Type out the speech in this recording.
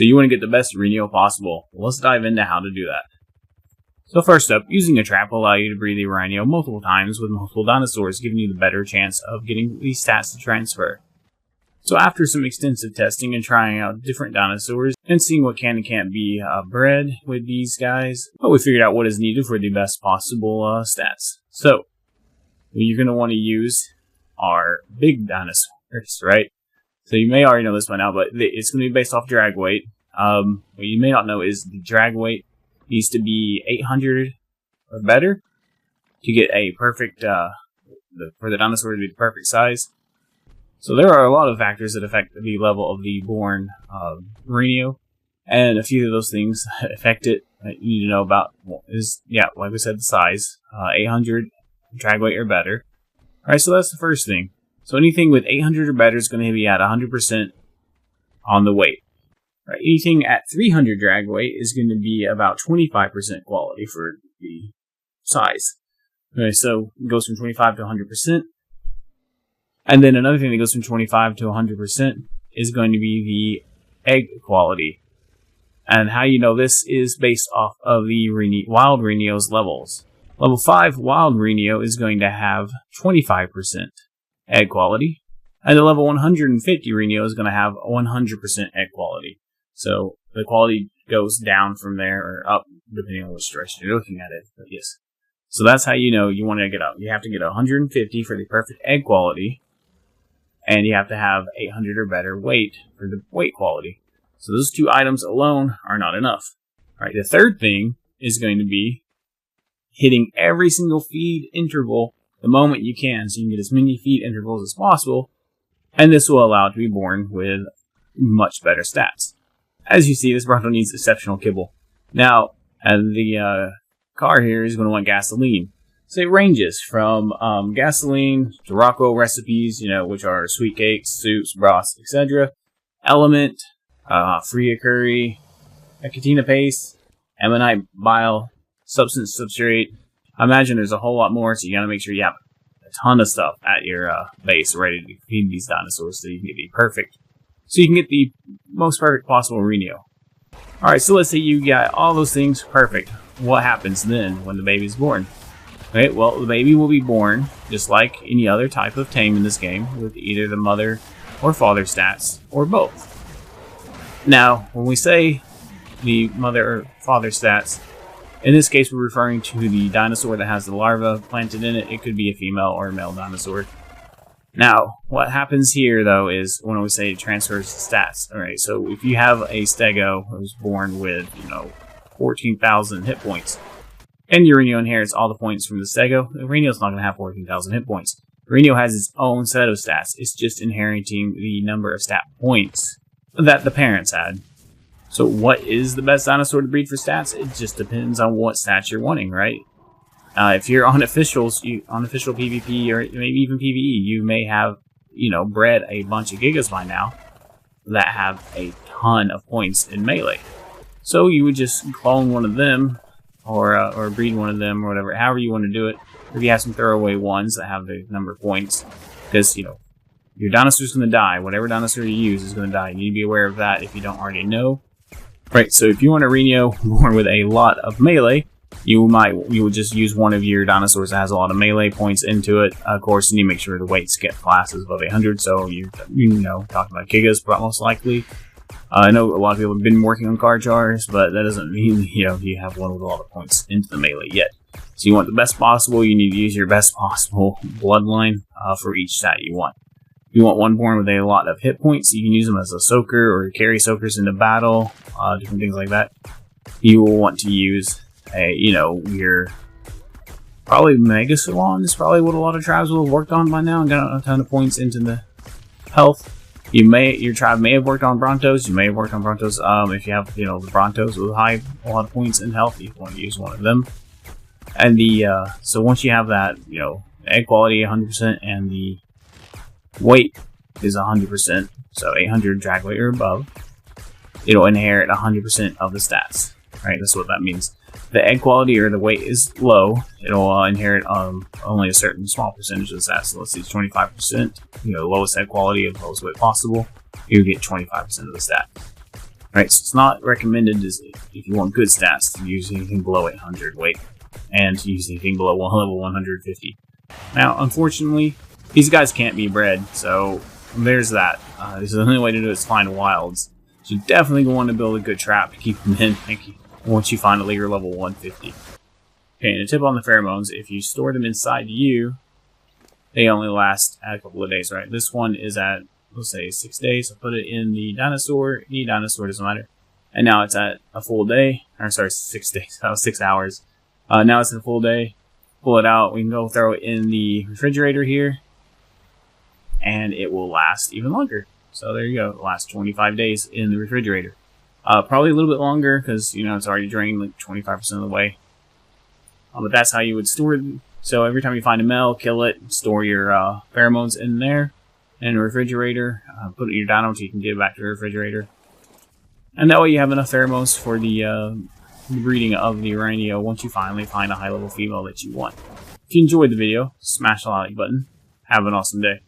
So you want to get the best Rynio possible. Let's dive into how to do that. So first up, using a trap will allow you to breed the Rynio multiple times with multiple dinosaurs, giving you the better chance of getting these stats to transfer. So after some extensive testing and trying out different dinosaurs and seeing what can and can't be bred with these guys, we figured out what is needed for the best possible stats. So what you're going to want to use are big dinosaurs, right? So you may already know this by now, but it's going to be based off drag weight. What you may not know is the drag weight needs to be 800 or better to get a perfect, for the dinosaur to be the perfect size. So there are a lot of factors that affect the level of the born Rynio, and a few of those things affect it that you need to know about is, like we said, the size, 800 drag weight or better. Alright, so that's the first thing. So anything with 800 or better is going to be at 100% on the weight. Right, anything at 300 drag weight is going to be about 25% quality for the size. Okay, so it goes from 25 to 100%. And then another thing that goes from 25 to 100% is going to be the egg quality. And how you know this is based off of the wild Rynio's levels. Level 5 wild Rynio is going to have 25% egg quality. And the level 150 Rynio is going to have 100% egg quality. So the quality goes down from there or up depending on which direction you're looking at it. But yes. So that's how you know you want to get up. You have to get 150 for the perfect egg quality. And you have to have 800 or better weight for the weight quality. So those two items alone are not enough. All right, the third thing is going to be hitting every single feed interval the moment you can, so you can get as many feed intervals as possible. And this will allow it to be born with much better stats. As you see, this Bronto needs exceptional kibble. Now, the car here is going to want gasoline. So it ranges from gasoline to Rockwell recipes, which are sweet cakes, soups, broths, etc. Element, Freya curry, Ecatina paste, ammonite bile, substance substrate. I imagine there's a whole lot more, so you got to make sure you have a ton of stuff at your base ready to feed these dinosaurs so you can get the perfect, so you can get the most perfect possible Rynio. Alright, so let's say you got all those things perfect. What happens then when the baby's born? Okay, well, the baby will be born just like any other type of tame in this game with either the mother or father stats or both. Now, when we say the mother or father stats, in this case we're referring to the dinosaur that has the larva planted in it. It could be a female or a male dinosaur. Now, what happens here though is when we say it transfers stats. Alright, so if you have a stego who's born with, 14,000 hit points, and your Rynio inherits all the points from the stego, the Rynio's not going to have 14,000 hit points. Rynio has its own set of stats. It's just inheriting the number of stat points that the parents had. So what is the best dinosaur to breed for stats? It just depends on what stats you're wanting, right? If you're on official PvP or maybe even PvE, you may have, bred a bunch of gigas by now that have a ton of points in melee. So you would just clone one of them, or breed one of them, or whatever, however you want to do it. If you have some throwaway ones that have the number of points, because, your dinosaur's going to die. Whatever dinosaur you use is going to die. You need to be aware of that if you don't already know. Right, so if you want a Rynio born with a lot of melee, you would just use one of your dinosaurs that has a lot of melee points into it. Of course, you need to make sure the weights get classes above 800, so talking about gigas, but most likely. I know a lot of people have been working on card jars, but that doesn't mean, you have one with a lot of points into the melee yet. So you want the best possible, you need to use your best possible bloodline for each stat you want. If you want one born with a lot of hit points, you can use them as a soaker or carry soakers into battle, different things like that. You will want to use your probably Megasalon is probably what a lot of tribes will have worked on by now and got a ton of points into the health. Your tribe may have worked on Brontos. You may have worked on Brontos. If you have, the Brontos with a lot of points in health, you want to use one of them. And so once you have that, the egg quality 100% and the weight is 100%, so 800 drag weight or above, it'll inherit 100% of the stats. Right, that's what that means. The egg quality or the weight is low, it'll inherit only a certain small percentage of the stats. So let's see, 25%, lowest egg quality of lowest weight possible, you get 25% of the stat. Right, so it's not recommended if you want good stats to use anything below 800 weight and to use anything below level 150. Now, unfortunately, these guys can't be bred, so there's that. This is the only way to do it is find wilds. So you definitely want to build a good trap to keep them in once you find a leader level 150. Okay, and a tip on the pheromones, if you store them inside you, they only last a couple of days, right? This one is at, let's say, 6 days. I'll put it in the dinosaur. Any dinosaur, doesn't matter. And now it's at a full day. Or sorry, 6 days. That was 6 hours. Now it's at a full day. Pull it out. We can go throw it in the refrigerator here. And it will last even longer. So there you go. It'll last 25 days in the refrigerator. Probably a little bit longer because, you know, it's already drained like 25% of the way. But that's how you would store it. So every time you find a male, kill it, store your pheromones in there, in the refrigerator, put it in your dino so you can get it back to the refrigerator. And that way you have enough pheromones for the breeding of the Rynio once you finally find a high-level female that you want. If you enjoyed the video, smash the like button. Have an awesome day.